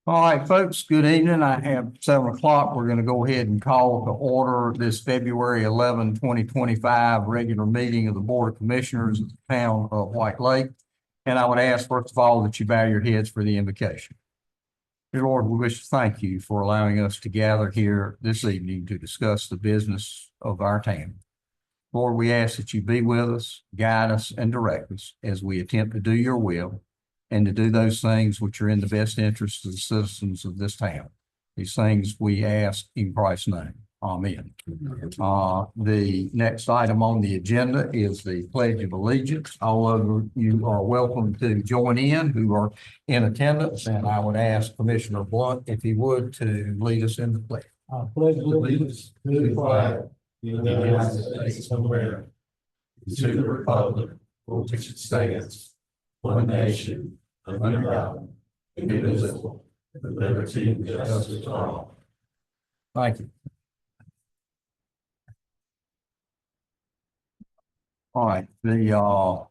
All right, folks, good evening. I have 7 o'clock. We're going to go ahead and call to order this February 11, 2025 regular meeting of the Board of Commissioners of the town of White Lake. And I would ask, first of all, that you bow your heads for the invocation. Dear Lord, we wish to thank you for allowing us to gather here this evening to discuss the business of our town. Lord, we ask that you be with us, guide us, and direct us as we attempt to do your will and to do those things which are in the best interest of the citizens of this town. These things we ask in Christ's name. Amen. The next item on the agenda is the Pledge of Allegiance. All of you are welcome to join in who are in attendance, and I would ask Commissioner Blunt, if he would, to lead us in the pledge. I pledge allegiance to the flag of the United States of America, to the republic for which it stands, one nation, under God, indivisible, with liberty and justice for all. Thank you. All right, the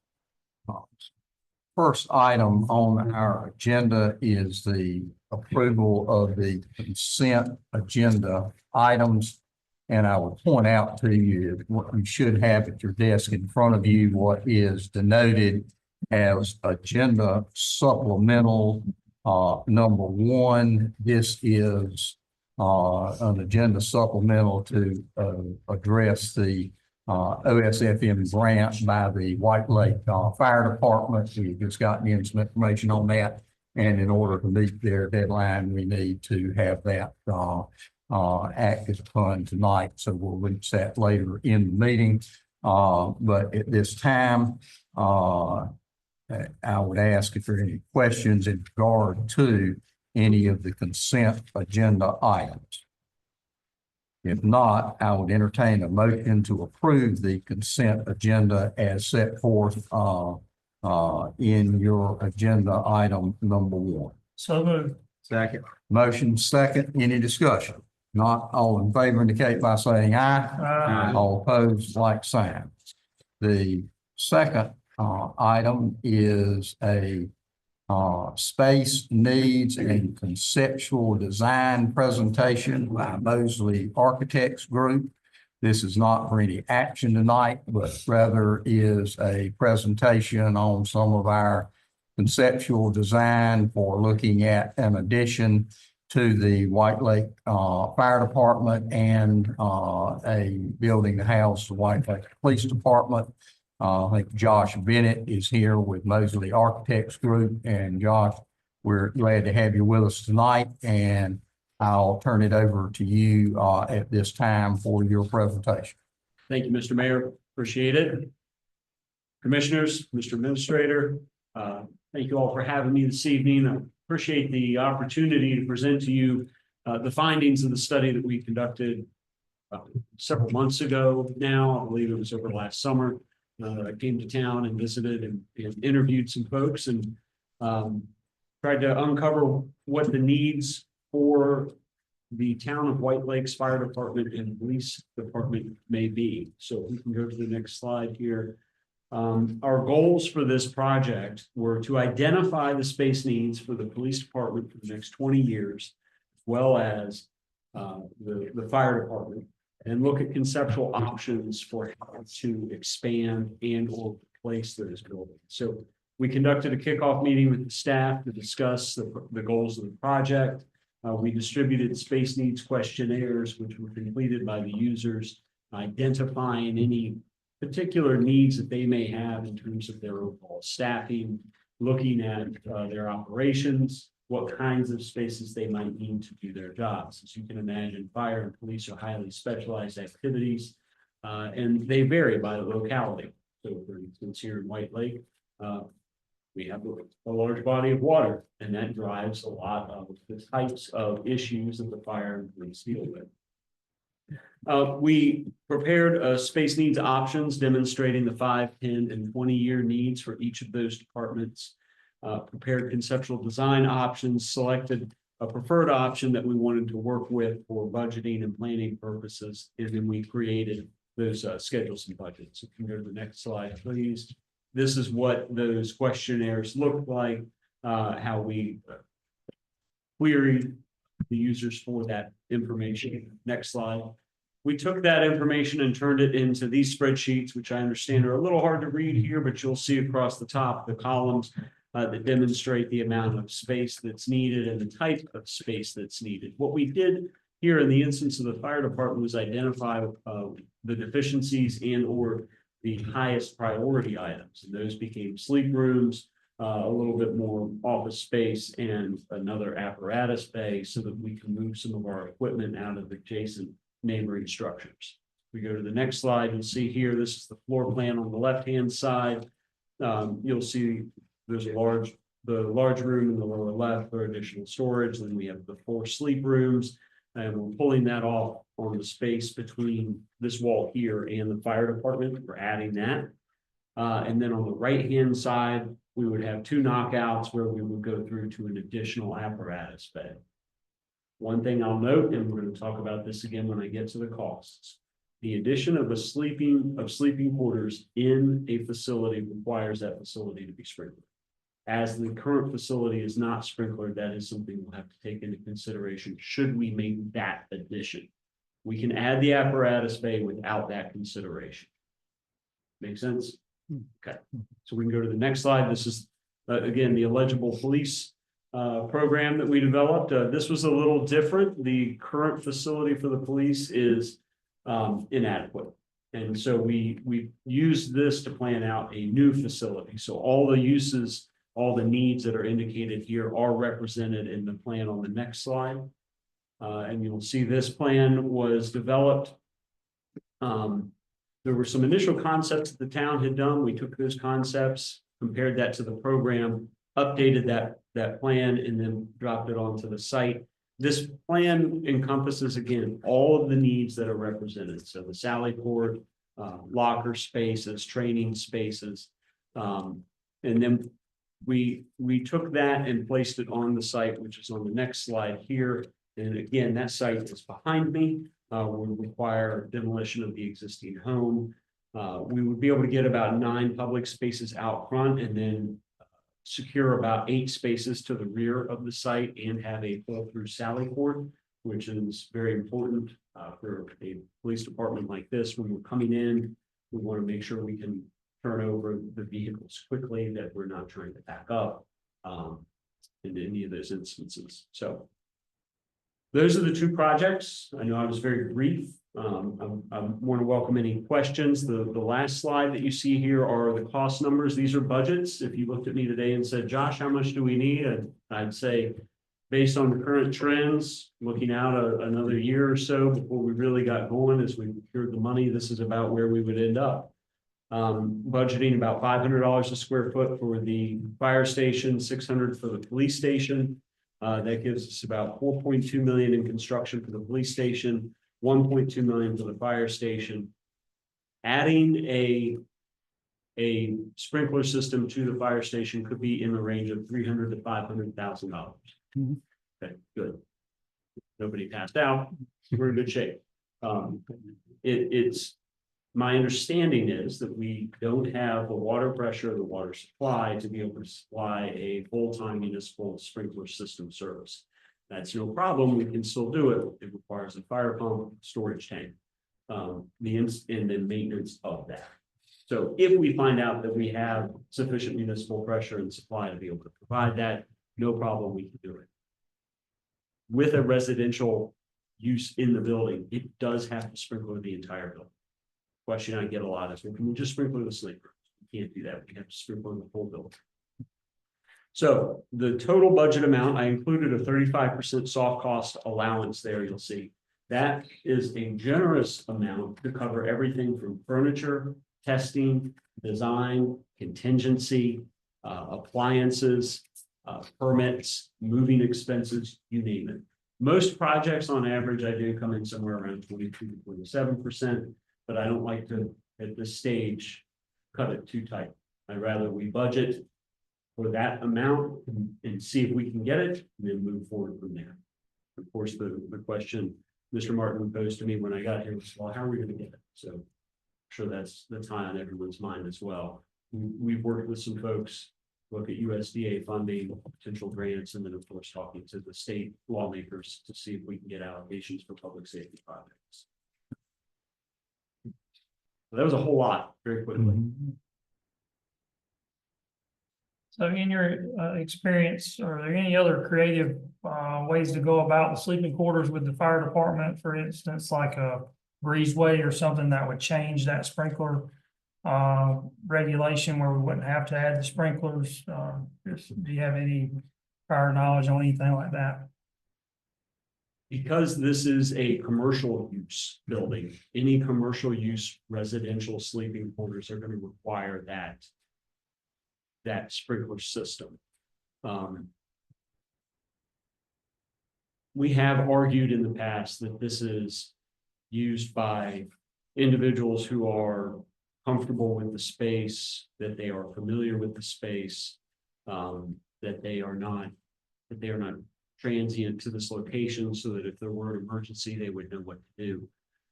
first item on our agenda is the approval of the consent agenda items. And I will point out to you what you should have at your desk in front of you, what is denoted as agenda supplemental number 1. This is an agenda supplemental to address the OSFM grant by the White Lake Fire Department. We've just gotten in some information on that. And in order to meet their deadline, we need to have that acted upon tonight. So we'll reach that later in the meeting. But at this time, I would ask if there are any questions in regard to any of the consent agenda items. If not, I would entertain a motion to approve the consent agenda as set forth in your agenda item number 1. So moved. Second. Motion second. Any discussion? Not all in favor indicate by saying aye. Aye. All opposed, like sign. The second item is a space needs and conceptual design presentation by Mosley Architects Group. This is not for any action tonight, but rather is a presentation on some of our conceptual design for looking at an addition to the White Lake Fire Department and a building to house the White Lake Police Department. I think Josh Bennett is here with Mosley Architects Group. And Josh, we're glad to have you with us tonight. And I'll turn it over to you at this time for your presentation. Thank you, Mr. Mayor. Appreciate it. Commissioners, Mr. Administrator, thank you all for having me this evening. I appreciate the opportunity to present to you the findings of the study that we conducted several months ago now. I believe it was over last summer. I came to town and visited and interviewed some folks and tried to uncover what the needs for the town of White Lake's Fire Department and Police Department may be. So if we can go to the next slide here. Our goals for this project were to identify the space needs for the police department for the next 20 years, as well as the fire department, and look at conceptual options for how to expand and or replace those buildings. So we conducted a kickoff meeting with the staff to discuss the goals of the project. We distributed space needs questionnaires, which were completed by the users, identifying any particular needs that they may have in terms of their overall staffing, looking at their operations, what kinds of spaces they might need to do their jobs. As you can imagine, fire and police are highly specialized activities, and they vary by the locality. So for instance, here in White Lake, we have a large body of water, and that drives a lot of the types of issues that the fire and police deal with. We prepared space needs options demonstrating the 5, 10, and 20-year needs for each of those departments. Prepared conceptual design options, selected a preferred option that we wanted to work with for budgeting and planning purposes, and then we created those schedules and budgets. If you can go to the next slide, please. This is what those questionnaires look like, how we query the users for that information. Next slide. We took that information and turned it into these spreadsheets, which I understand are a little hard to read here, but you'll see across the top, the columns that demonstrate the amount of space that's needed and the type of space that's needed. What we did here in the instance of the fire department was identify the deficiencies and or the highest priority items. And those became sleep rooms, a little bit more office space, and another apparatus bay so that we can move some of our equipment out of adjacent neighboring structures. We go to the next slide, you'll see here, this is the floor plan on the left-hand side. You'll see there's the large room in the lower left for additional storage. Then we have the 4 sleep rooms, and we're pulling that off on the space between this wall here and the fire department. We're adding that. And then on the right-hand side, we would have 2 knockouts where we would go through to an additional apparatus bay. One thing I'll note, and we're going to talk about this again when I get to the costs. The addition of sleeping quarters in a facility requires that facility to be sprinkled. As the current facility is not sprinklered, that is something we'll have to take into consideration should we make that addition. We can add the apparatus bay without that consideration. Make sense? Okay, so we can go to the next slide. This is, again, the eligible police program that we developed. This was a little different. The current facility for the police is inadequate. And so we used this to plan out a new facility. So all the uses, all the needs that are indicated here are represented in the plan on the next slide. And you'll see this plan was developed. There were some initial concepts that the town had done. We took those concepts, compared that to the program, updated that plan, and then dropped it onto the site. This plan encompasses, again, all of the needs that are represented. So the Sally port, locker spaces, training spaces. And then we took that and placed it on the site, which is on the next slide here. And again, that site is behind me. Would require demolition of the existing home. We would be able to get about 9 public spaces out front and then secure about 8 spaces to the rear of the site and have a pull-through Sally port, which is very important for a police department like this. When we're coming in, we want to make sure we can turn over the vehicles quickly, that we're not trying to back up in any of those instances. So those are the 2 projects. I know I was very brief. I want to welcome any questions. The last slide that you see here are the cost numbers. These are budgets. If you looked at me today and said, Josh, how much do we need? I'd say, based on the current trends, looking out another year or so before we really got going, as we procured the money, this is about where we would end up. Budgeting about $500 a square foot for the fire station, $600 for the police station. That gives us about $4.2 million in construction for the police station, $1.2 million for the fire station. Adding a sprinkler system to the fire station could be in the range of $300,000 to $500,000. Okay, good. Nobody passed out. We're in good shape. It's my understanding is that we don't have the water pressure, the water supply to be able to supply a full-time municipal sprinkler system service. That's no problem. We can still do it. It requires a fire pump, storage tank, and then maintenance of that. So if we find out that we have sufficient municipal pressure and supply to be able to provide that, no problem, we can do it. With a residential use in the building, it does have to sprinkler the entire building. Question I get a lot is, well, can we just sprinkler the sleep rooms? We can't do that. We have to sprinkler the whole building. So the total budget amount, I included a 35% soft cost allowance there. You'll see that is a generous amount to cover everything from furniture, testing, design, contingency, appliances, permits, moving expenses, you name it. Most projects on average, I do come in somewhere around 22 to 27%. But I don't like to, at this stage, cut it too tight. I'd rather we budget for that amount and see if we can get it, and then move forward from there. Of course, the question Mr. Martin posed to me when I got here was, well, how are we going to get it? So I'm sure that's high on everyone's mind as well. We've worked with some folks look at USDA funding, potential grants, and then of course talking to the state lawmakers to see if we can get allocations for public safety projects. So that was a whole lot very quickly. So in your experience, are there any other creative ways to go about the sleeping quarters with the fire department, for instance, like a breezeway or something that would change that sprinkler regulation where we wouldn't have to add the sprinklers? Do you have any prior knowledge on anything like that? Because this is a commercial use building, any commercial use residential sleeping quarters are going to require that sprinkler system. We have argued in the past that this is used by individuals who are comfortable with the space, that they are familiar with the space, that they are not transient to this location, so that if there were an emergency, they would know what to do.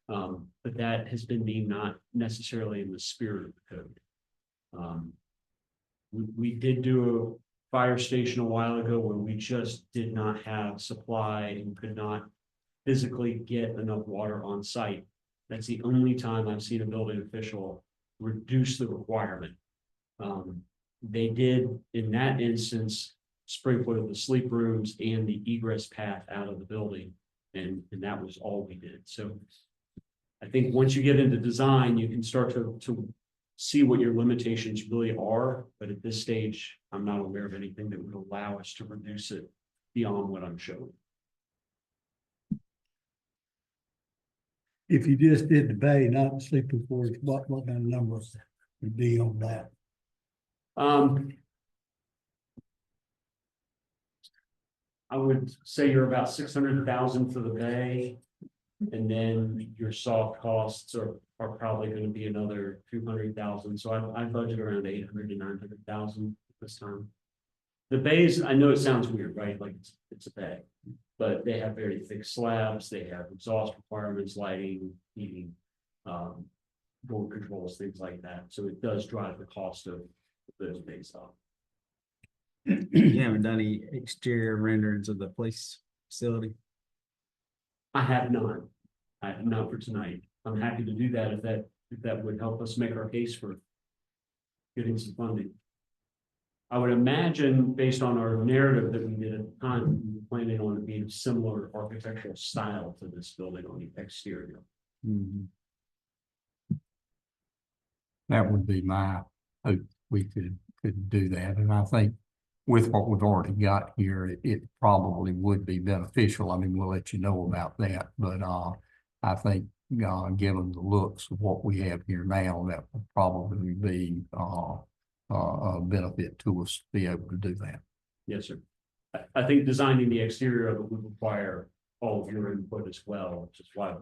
But that has been deemed not necessarily in the spirit of the code. We did do a fire station a while ago where we just did not have supply and could not physically get enough water on site. That's the only time I've seen a building official reduce the requirement. They did, in that instance, sprinkler the sleep rooms and the egress path out of the building, and that was all we did. So I think once you get into design, you can start to see what your limitations really are, but at this stage, I'm not aware of anything that would allow us to reduce it beyond what I'm showing. If you just did the bay, not the sleeping quarters, what kind of number would be on that? I would say you're about 600,000 for the bay, and then your soft costs are probably going to be another 200,000. So I budget around 800 to 900,000 this time. The bays, I know it sounds weird, right? Like it's a bay, but they have very thick slabs. They have exhaust requirements, lighting, heating, door controls, things like that. So it does drive the cost of those bays up. You haven't done any exterior renderings of the police facility? I have not. I have not for tonight. I'm happy to do that if that would help us make our case for getting some funding. I would imagine, based on our narrative that we did at the time, we were planning on it being a similar architectural style to this building on the exterior. That would be my hope. We could do that, and I think with what we've already got here, it probably would be beneficial. I mean, we'll let you know about that, but I think given the looks of what we have here now, that would probably be a benefit to us to be able to do that. Yes, sir. I think designing the exterior of it would require all of your input as well, which is why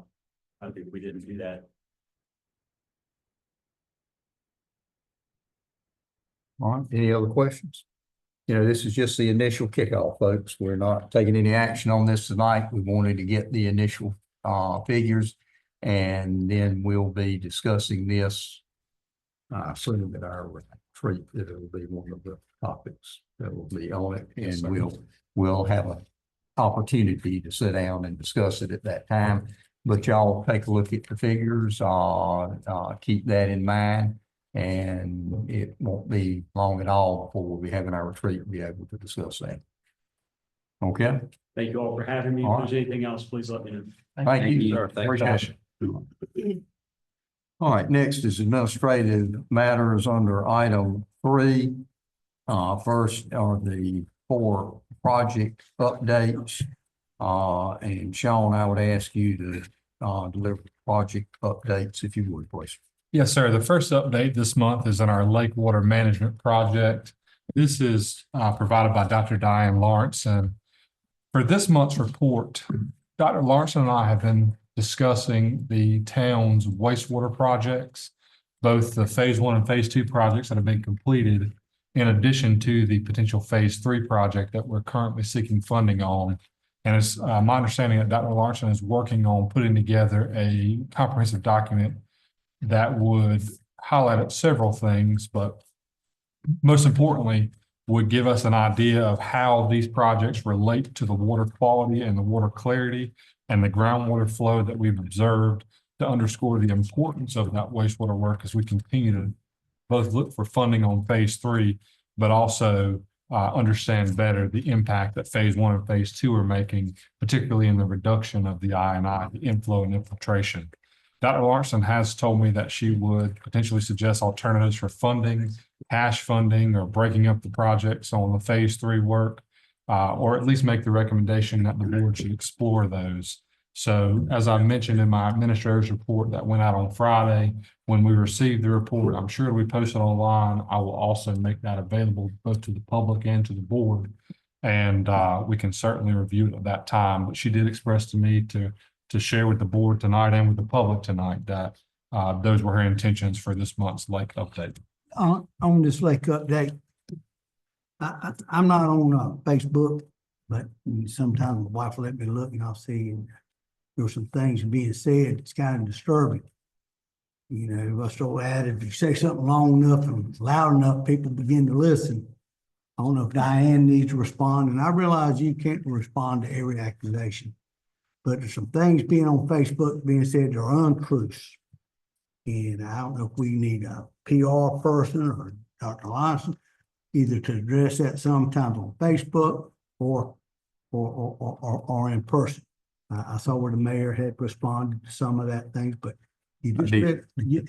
I think we didn't do that. All right, any other questions? You know, this is just the initial kickoff, folks. We're not taking any action on this tonight. We wanted to get the initial figures, and then we'll be discussing this. I assume that our retreat, that it will be one of the topics that will be on it, and we'll have an opportunity to sit down and discuss it at that time. But y'all take a look at the figures, keep that in mind. And it won't be long at all before we'll be having our retreat and be able to discuss that. Okay. Thank you all for having me. All If there's anything else, please let me know. Thank you. sir. Thank you. Appreciate it. All right, next is administrative matters under item 3. First are the 4 project updates. And Sean, I would ask you to deliver project updates if you would, please. Yes, sir. The first update this month is on our lake water management project. This is provided by Dr. Diane Lawrence. And for this month's report, Dr. Lawrence and I have been discussing the town's wastewater projects, both the phase 1 and phase 2 projects that have been completed, in addition to the potential phase 3 project that we're currently seeking funding on. And it's my understanding that Dr. Lawrence is working on putting together a comprehensive document that would highlight several things, but most importantly, would give us an idea of how these projects relate to the water quality and the water clarity and the groundwater flow that we've observed, to underscore the importance of that wastewater work as we continue to both look for funding on phase 3, but also understand better the impact that phase 1 and phase 2 are making, particularly in the reduction of the I&I, the inflow and infiltration. Dr. Larson has told me that she would potentially suggest alternatives for funding, cash funding, or breaking up the projects on the phase 3 work, or at least make the recommendation that the board should explore those. So as I mentioned in my administrator's report that went out on Friday, when we received the report, I'm sure we posted online. I will also make that available both to the public and to the board. And we can certainly review it at that time. But she did express to me to share with the board tonight and with the public tonight that those were her intentions for this month's lake update. On this lake update, I'm not on Facebook, but sometimes my wife will let me look and I'll see there's some things being said that's kind of disturbing. You know, if I start adding, if you say something long enough and loud enough, people begin to listen. I don't know if Diane needs to respond, and I realize you can't respond to every accusation, but there's some things being on Facebook being said that are untruths. And I don't know if we need a PR person or Dr. Larson either to address that sometimes on Facebook or in person. I saw where the mayor had responded to some of that things, but you just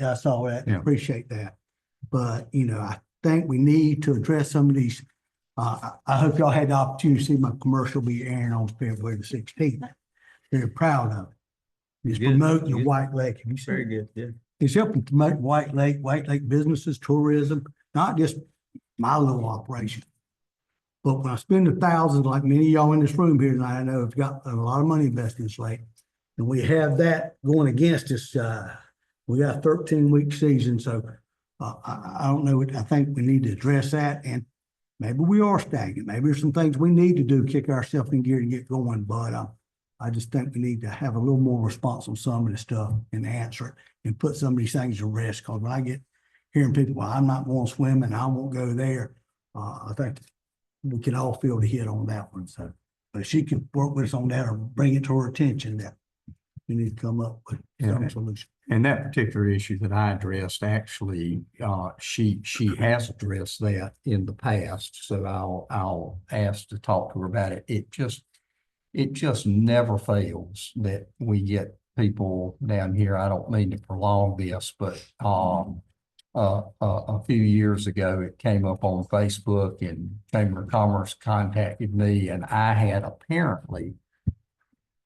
I saw that. Yeah. Appreciate that. But you know, I think we need to address some of these. I hope y'all had the opportunity to see my commercial be airing on February the 16th. Very proud of it. It's Good, promoting the good. White Lake. Have you seen Very it? good, yeah. It's helping promote White Lake businesses, tourism, not just my little operation. But when I spend the thousands, like many of y'all in this room here tonight, I know have got a lot of money invested in this lake. And we have that going against us. We got a 13-week season. So I don't know. I think we need to address that. And maybe we are stagnant. Maybe there's some things we need to do, kick ourselves in gear to get going. But I just think we need to have a little more response on some of this stuff and answer it and put some of these things to rest. Because when I get hearing people, well, I'm not going to swim and I won't go there, I think we can all feel the hit on that one. So, but she can work with us on that or bring it to her attention that we need to come up with some solution. And that particular issue that I addressed, actually, she has addressed that in the past. So I'll ask to talk to her about it. It just never fails that we get people down here. I don't mean to prolong this, but a few years ago, it came up on Facebook and Chamber of Commerce contacted me, and I had apparently,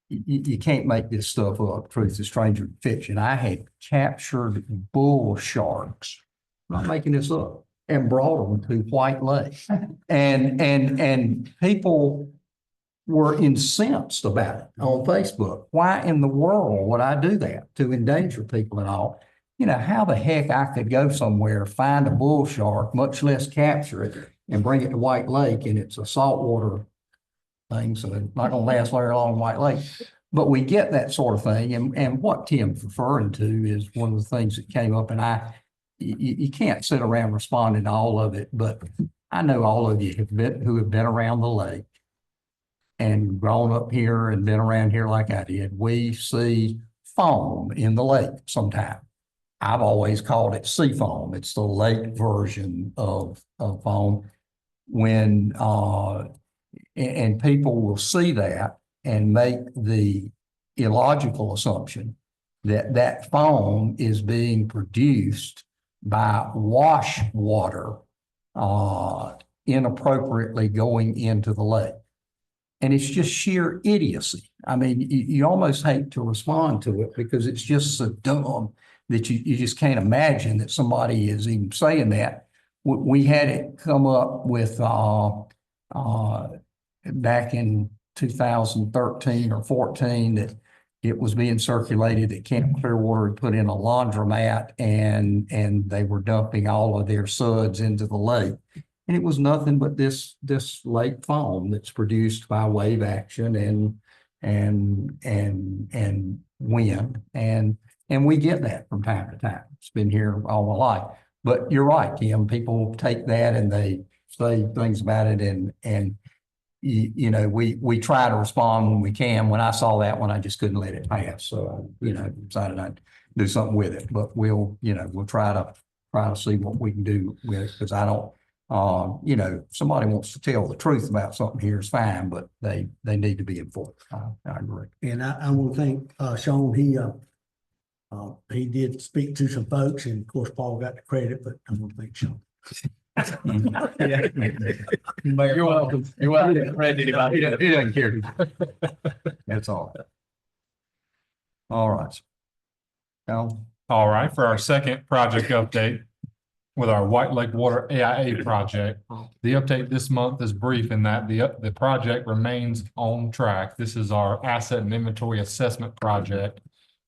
you can't make this stuff up, truth is stranger than fiction. I had captured bull sharks, I'm not making this up, and brought them to White Lake. And people were incensed about it on Facebook. Why in the world would I do that to endanger people and all? You know, how the heck I could go somewhere, find a bull shark, much less capture it and bring it to White Lake, and it's a saltwater thing, so it's not gonna last very long in White Lake. But we get that sort of thing, and what Tim's referring to is one of the things that came up, and you can't sit around responding to all of it, but I know all of you who have been around the lake and grown up here and been around here like I did. We see foam in the lake sometimes. I've always called it sea foam. It's the lake version of foam. When and people will see that and make the illogical assumption that that foam is being produced by wash water inappropriately going into the lake. And it's just sheer idiocy. I mean, you almost hate to respond to it because it's just so dumb that you just can't imagine that somebody is even saying that. We had it come up with back in 2013 or 14 that it was being circulated that Camp Clearwater had put in a laundromat and they were dumping all of their suds into the lake. And it was nothing but this lake foam that's produced by wave action and wind. And we get that from time to time. It's been here all my life. But you're right, Kim, people take that and they say things about it and you know, we try to respond when we can. When I saw that one, I just couldn't let it pass. So, you know, decided I'd do something with it, but we'll try to see what we can do with it. Cause I don't, you know, if somebody wants to tell the truth about something here is fine, but they need to be informed. I agree. And I want to thank, Sean, he did speak to some folks and of course Paul got the credit, but I want to thank Sean. You're welcome. You're welcome. He doesn't care. That's all. All right. Now, All right, for our second project update with our White Lake Water AIA project. The update this month is brief in that the project remains on track. This is our asset and inventory assessment project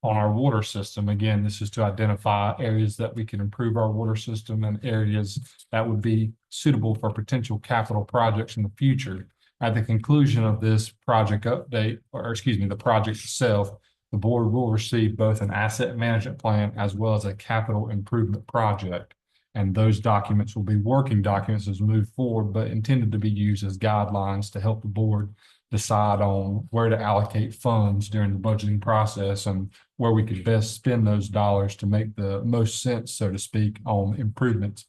on our water system. Again, this is to identify areas that we can improve our water system and areas that would be suitable for potential capital projects in the future. At the conclusion of this project update, or excuse me, the project itself, the board will receive both an asset management plan as well as a capital improvement project. And those documents will be working documents as we move forward, but intended to be used as guidelines to help the board decide on where to allocate funds during the budgeting process and where we could best spend those dollars to make the most sense, so to speak, on improvements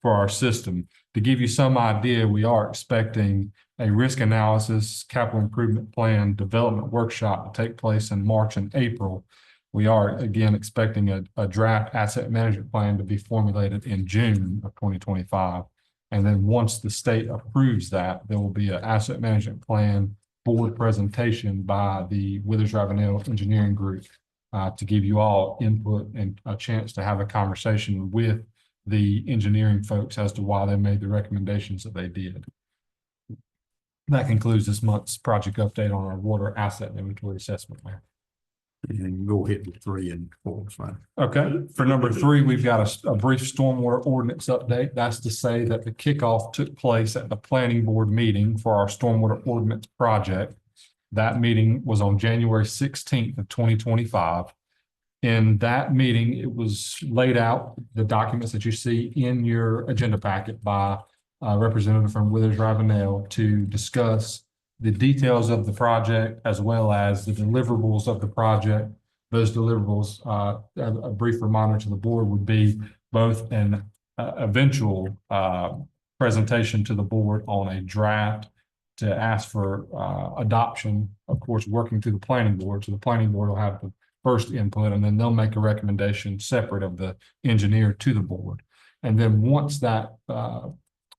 for our system. To give you some idea, we are expecting a risk analysis, capital improvement plan development workshop to take place in March and April. We are again expecting a draft asset management plan to be formulated in June of 2025. And then once the state approves that, there will be an asset management plan board presentation by the Withers Ravenel Engineering Group to give you all input and a chance to have a conversation with the engineering folks as to why they made the recommendations that they did. That concludes this month's project update on our water asset inventory assessment plan. and go ahead with 3 and 4, it's fine. Okay, for number 3, we've got a brief stormwater ordinance update. That's to say that the kickoff took place at the planning board meeting for our stormwater ordinance project. That meeting was on January 16th of 2025. In that meeting, it was laid out, the documents that you see in your agenda packet by a representative from Withers Ravenel to discuss the details of the project as well as the deliverables of the project. Those deliverables, a brief reminder to the board, would be both an eventual presentation to the board on a draft to ask for adoption, of course, working through the planning board. So the planning board will have the first input, and then they'll make a recommendation separate of the engineer to the board. And then once that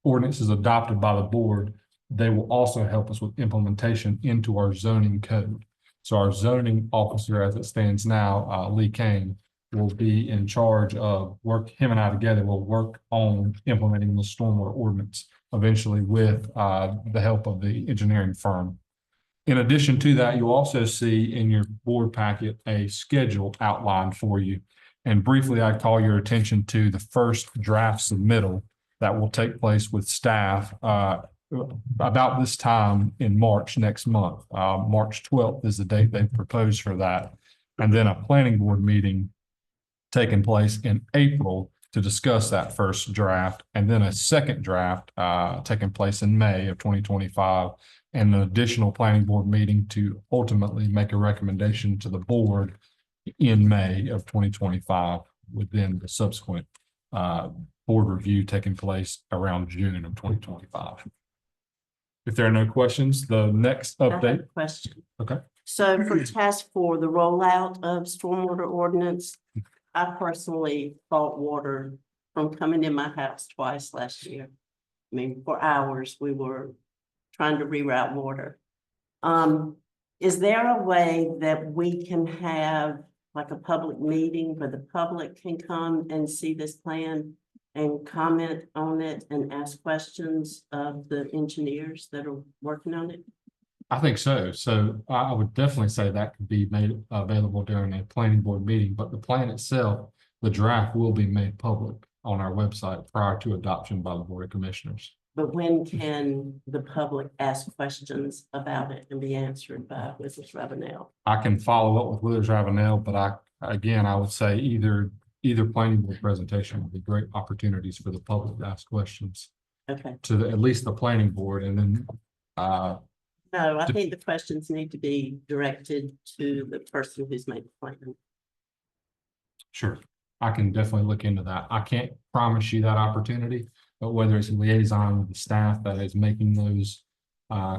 ordinance is adopted by the board, they will also help us with implementation into our zoning code. So our zoning officer, as it stands now, Lee Kane, will be in charge of him and I together will work on implementing the stormwater ordinance eventually with the help of the engineering firm. In addition to that, you'll also see in your board packet a schedule outlined for you. And briefly, I call your attention to the first draft submittal that will take place with staff about this time in March next month. March 12th is the date they've proposed for that. And then a planning board meeting taking place in April to discuss that first draft. And then a second draft taking place in May of 2025. And an additional planning board meeting to ultimately make a recommendation to the board in May of 2025, within the subsequent board review taking place around June of 2025. If there are no questions, the next I have a update. question. Okay. So for task 4, the rollout of stormwater ordinance, I personally fought water from coming in my house twice last year. I mean, for hours, we were trying to reroute water. Is there a way that we can have like a public meeting where the public can come and see this plan and comment on it and ask questions of the engineers that are working on it? I think so. So I would definitely say that could be made available during a planning board meeting, but the plan itself, the draft, will be made public on our website prior to adoption by the Board of Commissioners. But when can the public ask questions about it and be answered by Withers Ravenel? I can follow up with Withers Ravenel, but I would say either planning board presentation would be great opportunities for the public to ask questions. Okay, at least the planning board, and then, no, I think the questions need to be directed to the person who's made the plan. sure, I can definitely look into that. I can't promise you that opportunity, but whether it's a liaison with the staff that is making those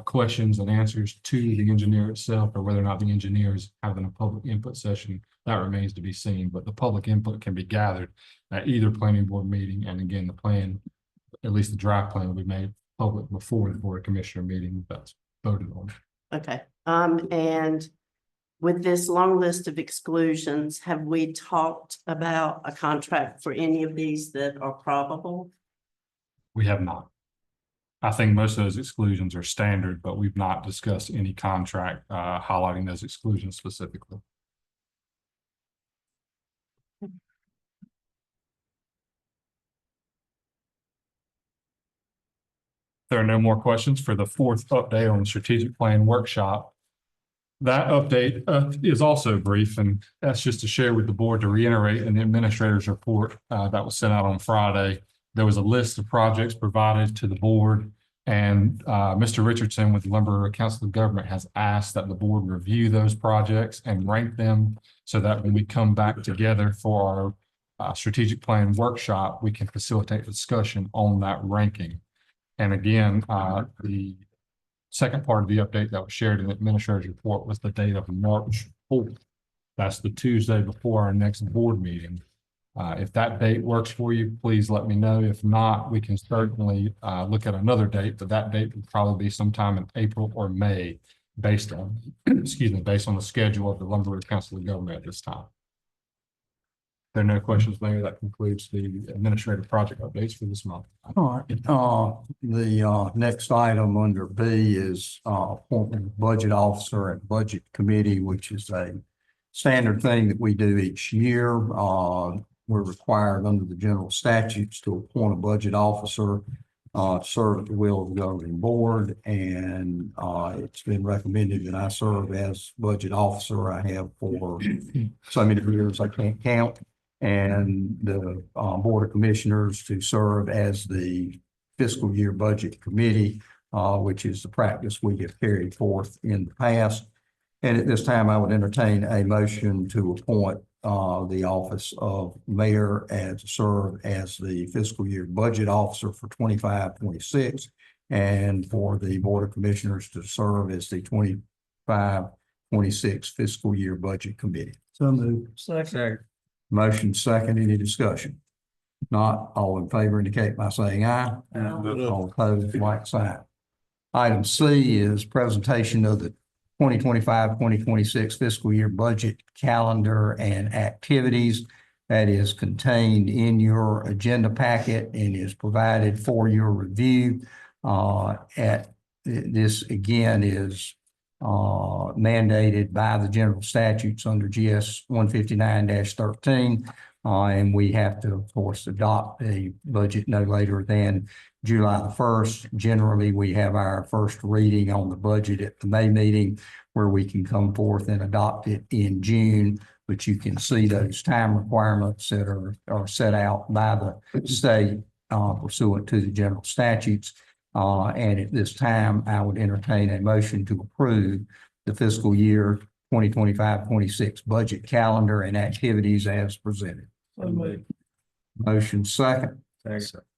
questions and answers to the engineer itself, or whether or not the engineer is having a public input session, that remains to be seen. But the public input can be gathered at either planning board meeting. And again, the plan, at least the draft plan, will be made public before the board of commissioner meeting if that's voted on. Okay, and with this long list of exclusions, have we talked about a contract for any of these that are probable? We have not. I think most of those exclusions are standard, but we've not discussed any contract highlighting those exclusions specifically. There are no more questions for the fourth update on the strategic plan workshop. That update is also brief, and that's just to share with the board to reiterate in the administrator's report that was sent out on Friday. There was a list of projects provided to the board, and Mr. Richardson with the Lumber Council of Government has asked that the board review those projects and rank them so that when we come back together for our strategic plan workshop, we can facilitate discussion on that ranking. And again, the second part of the update that was shared in the administrator's report was the date of March 4th. That's the Tuesday before our next board meeting. If that date works for you, please let me know. If not, we can certainly look at another date, but that date would probably be sometime in April or May based on, based on the schedule of the Lumber Council of Government at this time. If there are no questions, Mayor, that concludes the administrative project updates for this month. All right, the next item under B is appointment of budget officer and budget committee, which is a standard thing that we do each year. We're required under the general statutes to appoint a budget officer to serve at the will of the governing board, and it's been recommended that I serve as budget officer. I have for so many years I can't count. And the Board of Commissioners to serve as the fiscal year budget committee, which is the practice we have carried forth in the past. And at this time, I would entertain a motion to appoint the office of mayor and to serve as the fiscal year budget officer for 25-26, and for the Board of Commissioners to serve as the 25-26 fiscal year budget committee. So moved. Second. Motion second, any discussion? Not, all in favor indicate by saying aye. All opposed, like sign. Item C is presentation of the 2025-2026 fiscal year budget calendar and activities. That is contained in your agenda packet and is provided for your review. This again is mandated by the general statutes under GS 159-13. And we have to, of course, adopt a budget no later than July the 1st. Generally, we have our first reading on the budget at the May meeting, where we can come forth and adopt it in June. But you can see those time requirements that are set out by the state pursuant to the general statutes. And at this time, I would entertain a motion to approve the fiscal year 2025-26 budget calendar and activities as presented. Motion second.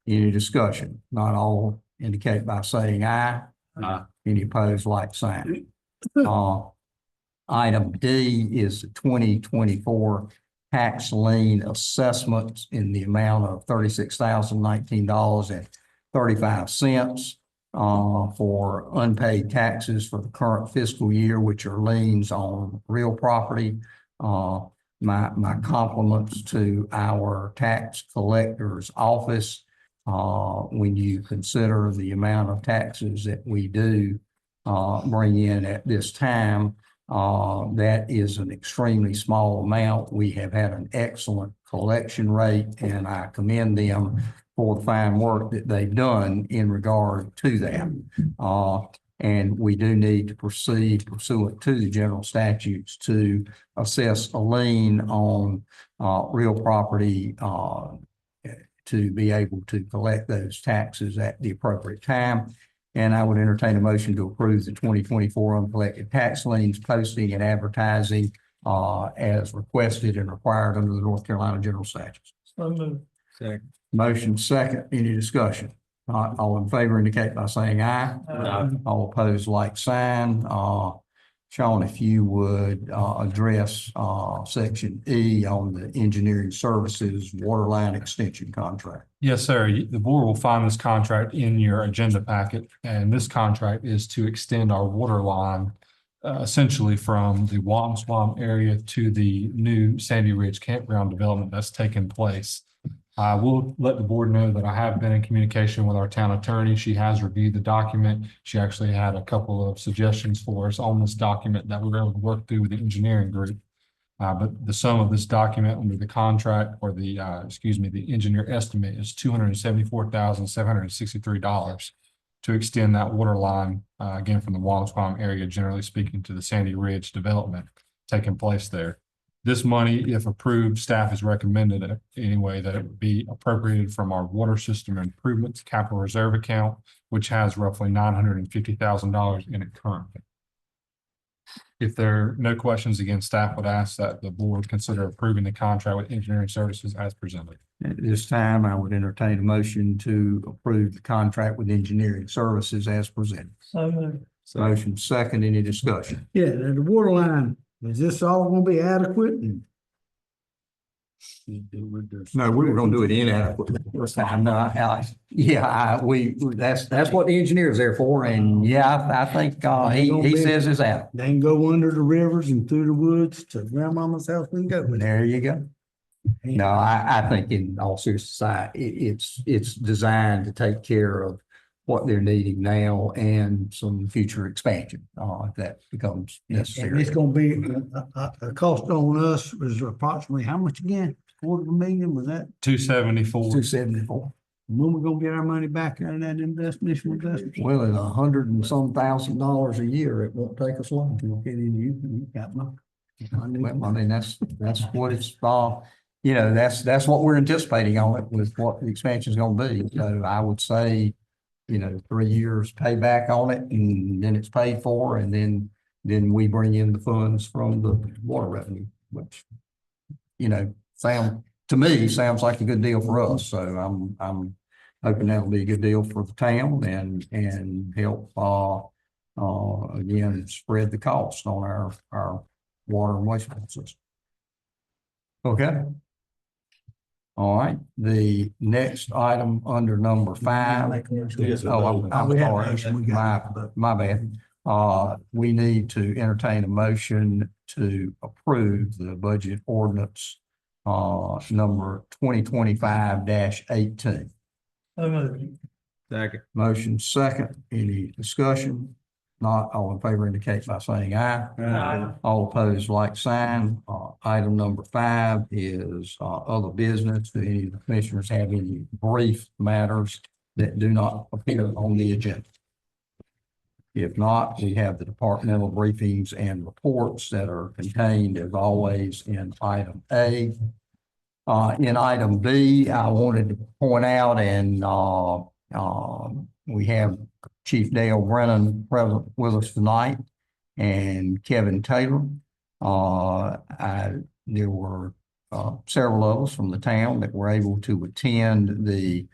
Any discussion? Not all indicate by saying aye. Any opposed, like sign. Item D is the 2024 Tax Lien Assessment in the amount of $36,019.35 for unpaid taxes for the current fiscal year, which are liens on real property. My compliments to our tax collector's office. When you consider the amount of taxes that we do bring in at this time, that is an extremely small amount. We have had an excellent collection rate, and I commend them for the fine work that they've done in regard to that. And we do need to proceed pursuant to the general statutes to assess a lien on real property to be able to collect those taxes at the appropriate time. And I would entertain a motion to approve the 2024 uncollected tax liens posting and advertising as requested and required under the North Carolina General Statutes. So moved. Second. Motion second, any discussion? Not all in favor indicate by saying aye. All opposed, like sign. Sean, if you would address section E on the engineering services water line extension contract. Yes, sir. The board will find this contract in your agenda packet, and this contract is to extend our water line essentially from the Womble area to the new Sandy Ridge campground development that's taken place. I will let the board know that I have been in communication with our town attorney. She has reviewed the document. She actually had a couple of suggestions for us on this document that we were able to work through with the engineering group. But the sum of this document under the contract or the engineer estimate is $274,763 to extend that water line, again, from the Womble area, generally speaking, to the Sandy Ridge development taking place there. This money, if approved, staff has recommended anyway that it would be appropriated from our water system improvements capital reserve account, which has roughly $950,000 in it currently. If there are no questions, again, staff would ask that the board consider approving the contract with engineering services as presented. At this time, I would entertain a motion to approve the contract with engineering services as presented. So moved. Motion second, any discussion? Yeah, the water line, is this all gonna be adequate? No, we were gonna do it inadequately. That's what the engineer's there for, and I think, he says it's out. They can go under the rivers and through the woods to grandmama's house, we can go with it. There you go. No, I think in all seriousness, it's designed to take care of what they're needing now and some future expansion, if that becomes And necessary. it's gonna be, a cost on us is approximately how much again? $250,000, was that? 274. 274. When we gonna get our money back out of that investment? Well, at $100 and some $1,000 a year, it won't take us long. Okay, then you got my. Well, I mean, that's what it's, that's what we're anticipating on it with what the expansion is gonna be. So I would say, 3 years payback on it, and then it's paid for, and then we bring in the funds from the water revenue, which, sounds like a good deal for us. So I'm hoping that'll be a good deal for the town and help, again, spread the cost on our water and wastewater system. Okay. All right, the next item under number 5. I'm sorry, my bad. We need to entertain a motion to approve the budget ordinance number 2025-18. So moved. Second. Motion second, any discussion? Not all in favor indicate by saying aye. Aye. All opposed, like sign. Item number 5 is other business. Do any of the commissioners have any brief matters that do not appear on the agenda? If not, we have the departmental briefings and reports that are contained as always in item A. In item B, I wanted to point out, and we have Chief Dale Brennan present with us tonight and Kevin Taylor. There were several of us from the town that were able to attend the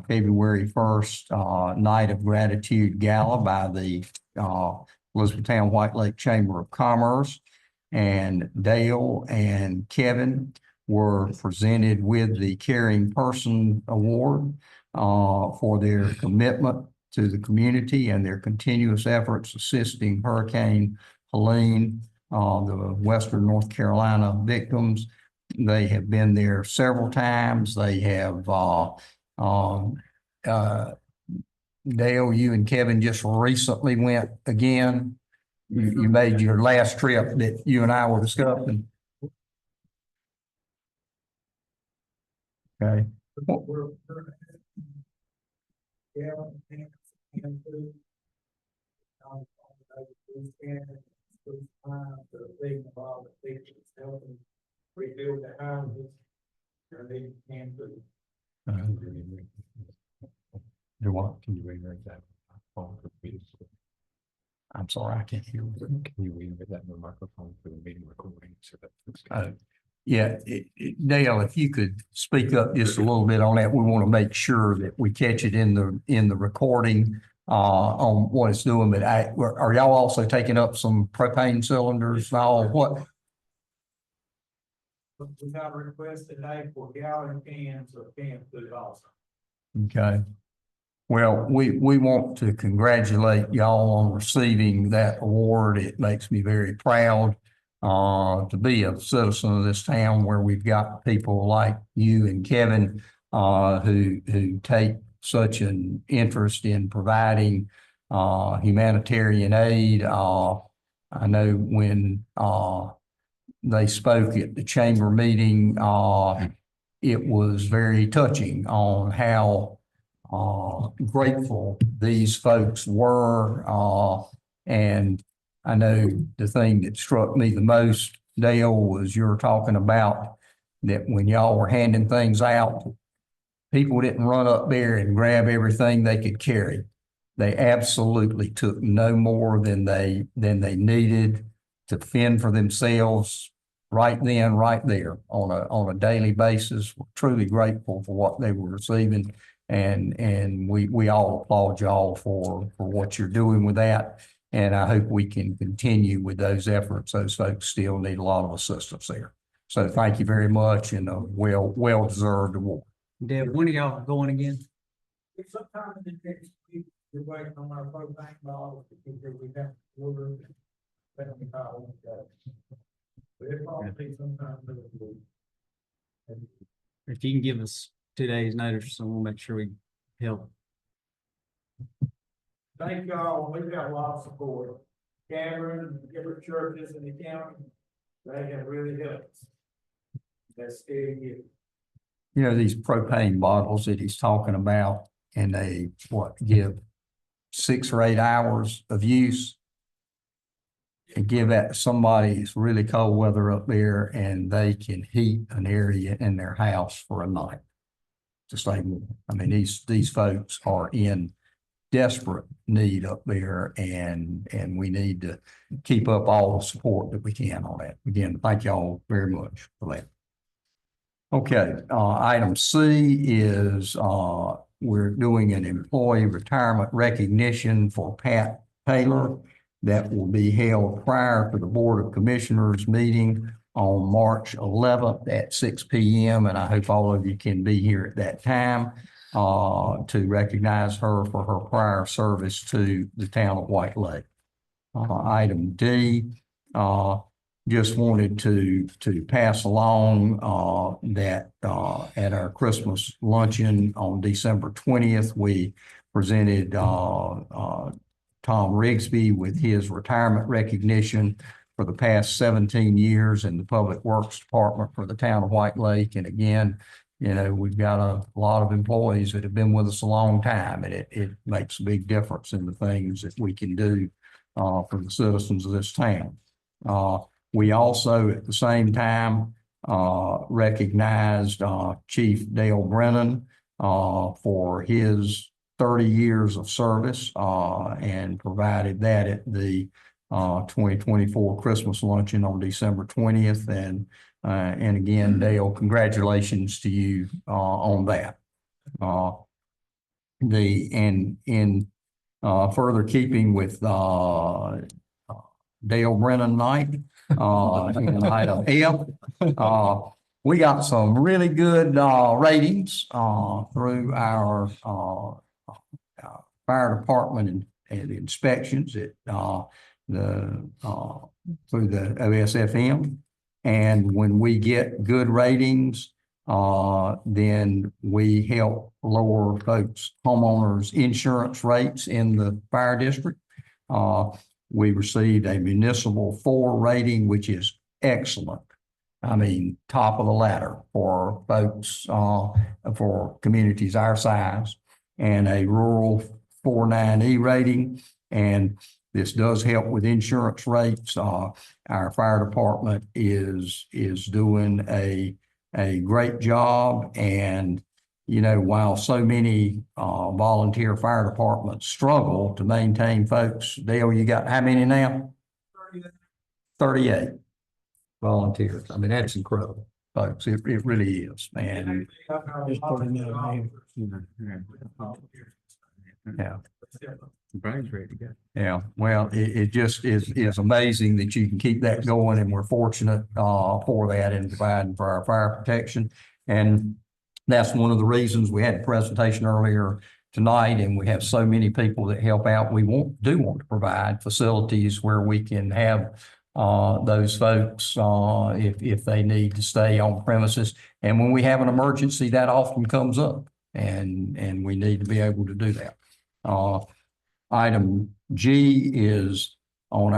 February 1st Night of Gratitude Gala by the Elizabethtown White Lake Chamber of Commerce. And Dale and Kevin were presented with the Caring Person Award for their commitment to the community and their continuous efforts assisting Hurricane Helene, the Western North Carolina victims. They have been there several times. They have, Dale, you and Kevin just recently went again. You made your last trip that you and I were discussing. Okay. Rebuild the houses. They can Do what? Can you read that? I'm sorry, I can't hear. Can you read that in the microphone for the meeting recording? Yeah, Dale, if you could speak up just a little bit on that, we want to make sure that we catch it in the recording on what it's doing, but are y'all also taking up some propane cylinders and all? What? We got a request today for gallon cans of canned food also. Okay. Well, we want to congratulate y'all on receiving that award. It makes me very proud to be a citizen of this town where we've got people like you and Kevin who take such an interest in providing humanitarian aid. I know when they spoke at the chamber meeting, it was very touching on how grateful these folks were. And I know the thing that struck me the most, Dale, was you were talking about that when y'all were handing things out, people didn't run up there and grab everything they could carry. They absolutely took no more than they needed to fend for themselves right then, right there on a daily basis. We're truly grateful for what they were receiving. And we all applaud y'all for what you're doing with that. And I hope we can continue with those efforts. Those folks still need a lot of assistance there. So thank you very much, and a well-deserved award. Deb, when are y'all going again? Sometime in the next week, we're waiting on our propane bottles because we have to order. But it probably sometime this week. If you can give us 2 days notice, so we'll make sure we help. Thank y'all. We've got a lot of support. Cameron and the different churches in the county, they have really helped us. That's steady you. You know, these propane bottles that he's talking about, and they give 6 or 8 hours of use. And give that to somebody it's really cold weather up there, and they can heat an area in their house for a night. Just like, I mean, these folks are in desperate need up there, and we need to keep up all the support that we can on that. Again, thank y'all very much for that. Okay, item C is we're doing an employee retirement recognition for Pat Taylor that will be held prior to the Board of Commissioners meeting on March 11th at 6 p.m. And I hope all of you can be here at that time to recognize her for her prior service to the town of White Lake. Item D, just wanted to pass along that at our Christmas luncheon on December 20th, we presented Tom Rigsby with his retirement recognition for the past 17 years in the Public Works Department for the town of White Lake. And again, you know, we've got a lot of employees that have been with us a long time, and it makes a big difference in the things that we can do for the citizens of this town. We also, at the same time, recognized Chief Dale Brennan for his 30 years of service and provided that at the 2024 Christmas luncheon on December 20th. And again, Dale, congratulations to you on that. In further keeping with Dale Brennan night, in item F, we got some really good ratings through our fire department and inspections at through the OSFM. And when we get good ratings, then we help lower folks, homeowners' insurance rates in the fire district. We received a municipal 4 rating, which is excellent. I mean, top of the ladder for folks, for communities our size, and a rural 4.9E rating. And this does help with insurance rates. Our fire department is doing a great job, and you know, while so many volunteer fire departments struggle to maintain folks, Dale, you got how many now? 38 volunteers. I mean, that's incredible, folks. It really is, man. Just put in there, man. Yeah. Brian's ready to go. Yeah, well, it just is amazing that you can keep that going, and we're fortunate for that and providing for our fire protection. And that's one of the reasons we had a presentation earlier tonight, and we have so many people that help out. We do want to provide facilities where we can have those folks if they need to stay on premises. And when we have an emergency, that often comes up, and we need to be able to do that. Item G is on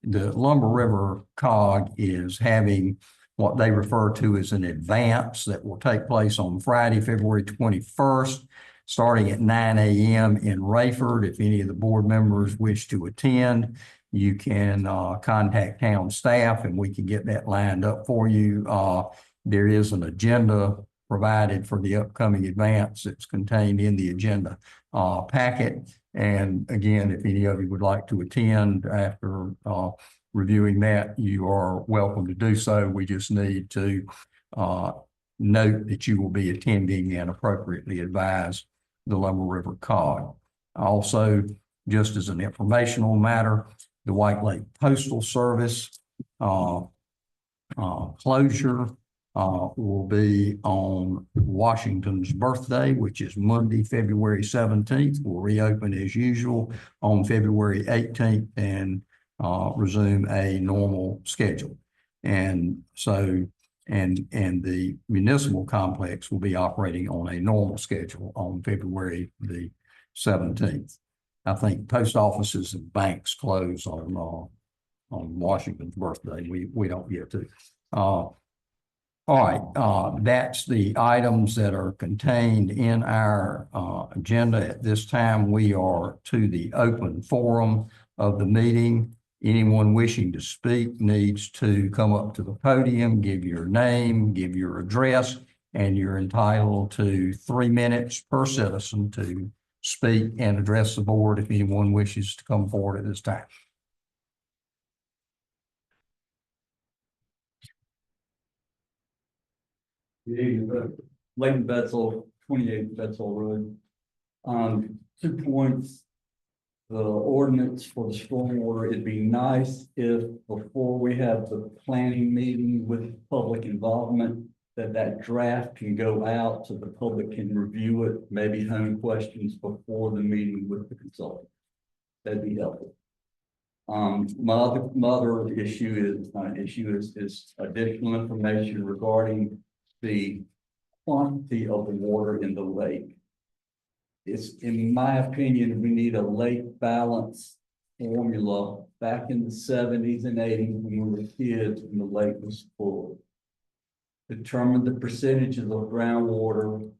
the Lumber River COG is having what they refer to as an advance that will take place on Friday, February 21st, starting at 9 a.m. in Rayford. If any of the board members wish to attend, you can contact town staff and we can get that lined up for you. There is an agenda provided for the upcoming advance that's contained in the agenda packet. And again, if any of you would like to attend after reviewing that, you are welcome to do so. We just need to note that you will be attending and appropriately advise the Lumber River COG. Also, just as an informational matter, the White Lake Postal Service closure will be on Washington's birthday, which is Monday, February 17th. We'll reopen as usual on February 18th and resume a normal schedule. And so, and the municipal complex will be operating on a normal schedule on February the 17th. I think post offices and banks close on Washington's birthday. We don't get to. All right, that's the items that are contained in our agenda. At this time, we are to the open forum of the meeting. Anyone wishing to speak needs to come up to the podium, give your name, give your address, and you're entitled to 3 minutes per citizen to speak and address the board if anyone wishes to come forward at this time. Leighton Betzel, 28 Betzel Road. 2 points. The ordinance for the stormwater, it'd be nice if before we have the planning meeting with public involvement, that draft can go out so the public can review it, maybe hone questions before the meeting with the consultant. That'd be helpful. My other issue is not an issue, is additional information regarding the quantity of the water in the lake. It's, in my opinion, we need a lake balance formula. Back in the 70s and 80s when we were kids, when the lake was full. Determine the percentages of groundwater,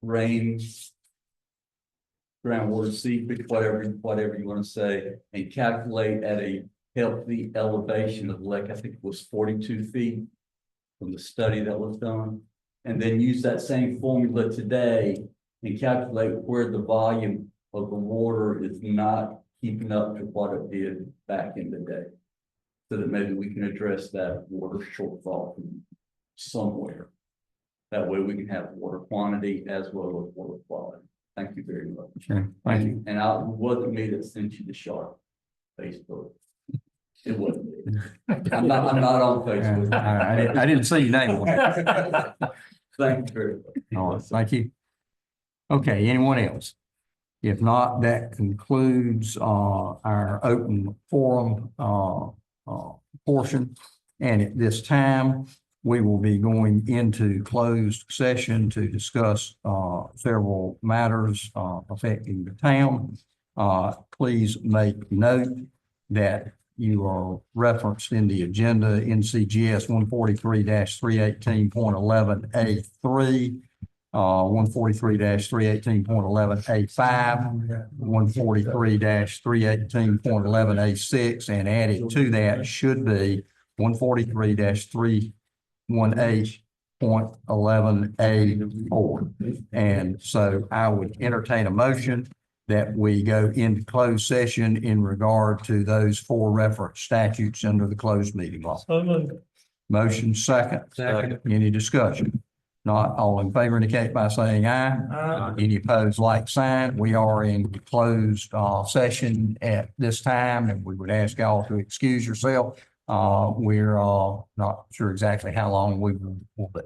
rains, groundwater seepage, whatever you want to say, and calculate at a healthy elevation of the lake. I think it was 42 feet from the study that was done, and then use that same formula today and calculate where the volume of the water is not keeping up to what it did back in the day, so that maybe we can address that water shortfall from somewhere. That way we can have water quantity as well as water quality. Thank you very much. Okay, thank you. And it wasn't me that sent you the sharp Facebook. It wasn't me. I'm not on Facebook. I didn't see your name on it. Thank you very much. All right, thank you. Okay, anyone else? If not, that concludes our open forum portion. And at this time, we will be going into closed session to discuss several matters affecting the town. Please make note that you are referenced in the agenda, NCGS 143-318.11A3. 143-318.11A5, 143-318.11A6, and added to that should be 143-318 11.11A4. And so I would entertain a motion that we go into closed session in regard to those four reference statutes under the closed meeting law. So moved. Motion second. Second. Any discussion? Not all in favor indicate by saying aye. Any opposed, like sign. We are in closed session at this time, and we would ask y'all to excuse yourself. We're not sure exactly how long we will be.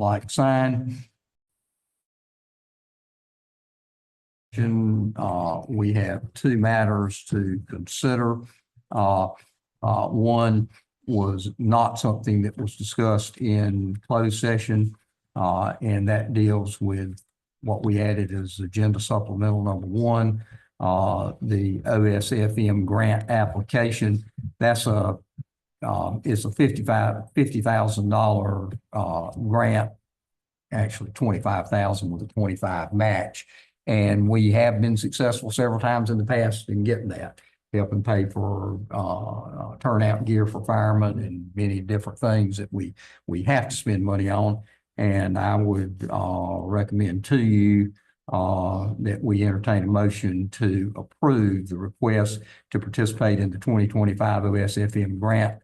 like sign. We have two matters to consider. One was not something that was discussed in closed session, and that deals with what we added as agenda supplemental number one, the OSFM grant application. That's it's a $50,000 grant, actually 25,000 with a 25 match. And we have been successful several times in the past in getting that, helping pay for turnout gear for firemen and many different things that we have to spend money on. And I would recommend to you that we entertain a motion to approve the request to participate in the 2025 OSFM grant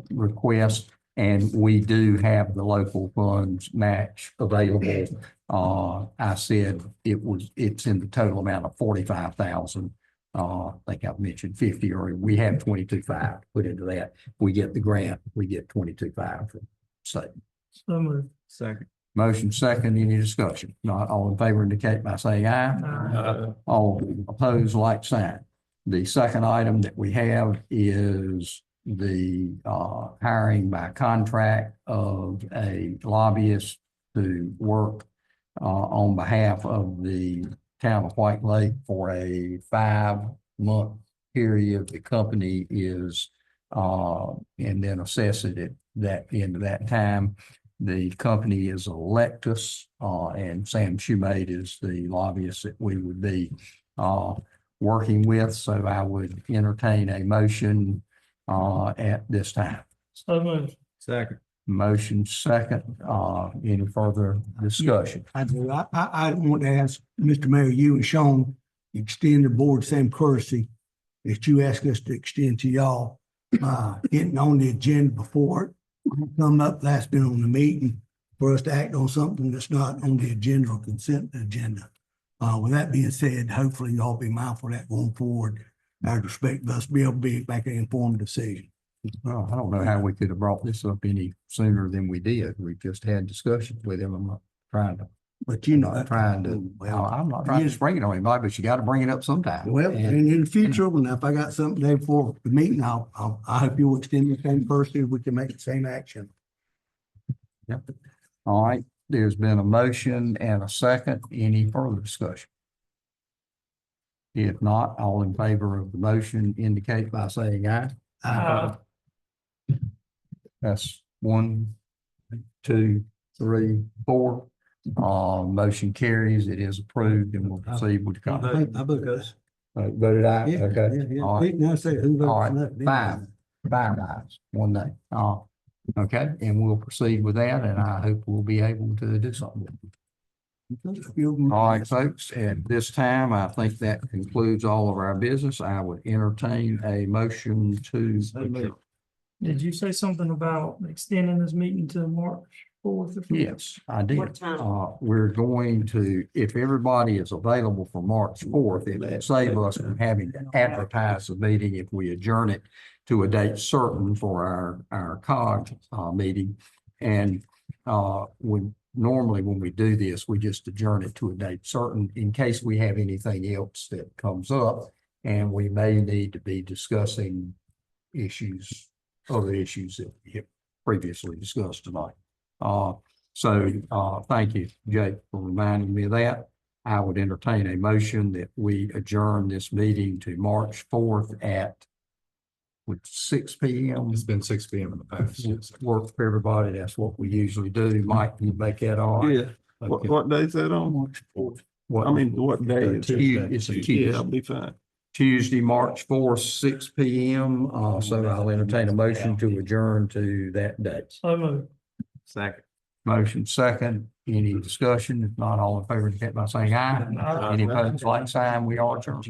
request. And we do have the local funds match available. I said it's in the total amount of 45,000. I think I've mentioned 50, or we have 22.5 put into that. We get the grant, we get 22.5 from state. So moved. Second. Motion second, any discussion? Not all in favor indicate by saying aye. All opposed, like sign. The second item that we have is the hiring by contract of a lobbyist to work on behalf of the town of White Lake for a 5-month period. The company is and then assess it at that end of that time. The company is Electus, and Sam Shoemate is the lobbyist that we would be working with. So I would entertain a motion at this time. So moved. Second. Motion second. Any further discussion? I do. I want to ask Mr. Mayor, you and Sean, extend the board same courtesy that you asked us to extend to y'all. Getting on the agenda before it come up, last been on the meeting for us to act on something that's not on the agenda or consent agenda. With that being said, hopefully y'all be mindful of that going forward. I respect us be able to be back an informed decision. Well, I don't know how we could have brought this up any sooner than we did. We just had discussions with him. I'm not trying to, But you know, I'm not trying to spring it on anybody, but you got to bring it up sometime. well, And- and in the future, when if I got something there for the meeting, I hope you'll extend the same courtesy. We can make the same action. Yep. All right, there's been a motion and a second. Any further discussion? If not, all in favor of the motion indicate by saying aye. That's 1, 2, 3, 4. Motion carries. It is approved, and we'll proceed with the contract. I vote us. Voted aye, Yeah, okay. yeah, yeah. All right. Now say who All votes right, no. 5 ayes, 1 nay. Okay, and we'll proceed with that, and I hope we'll be able to do something. All right, folks, at this time, I think that concludes all of our business. I would entertain a motion to. Did you say something about extending this meeting to March 4th? Yes, I did. What time? We're going to, if everybody is available for March 4th, it will save us from having to advertise the meeting if we adjourn it to a date certain for our COG meeting. And normally when we do this, we just adjourn it to a date certain in case we have anything else that comes up, and we may need to be discussing other issues that we have previously discussed tonight. Thank you, Jake, for reminding me of that. I would entertain a motion that we adjourn this meeting to March 4th at 6 p.m. It's been 6 p.m. in the past. Yes. Work for everybody. That's what we usually do. Mike, you make that all right? Yeah. Okay. What day is that on? March 4th. What? I mean, what day is it? It's a Yeah, I'll Tuesday. be fine. Tuesday, March 4th, 6 p.m. So I'll entertain a motion to adjourn to that date. So moved. Second. Motion second. Any discussion? If not, all in favor, indicate by saying aye. Aye. Any opposed, like sign, we are adjourned.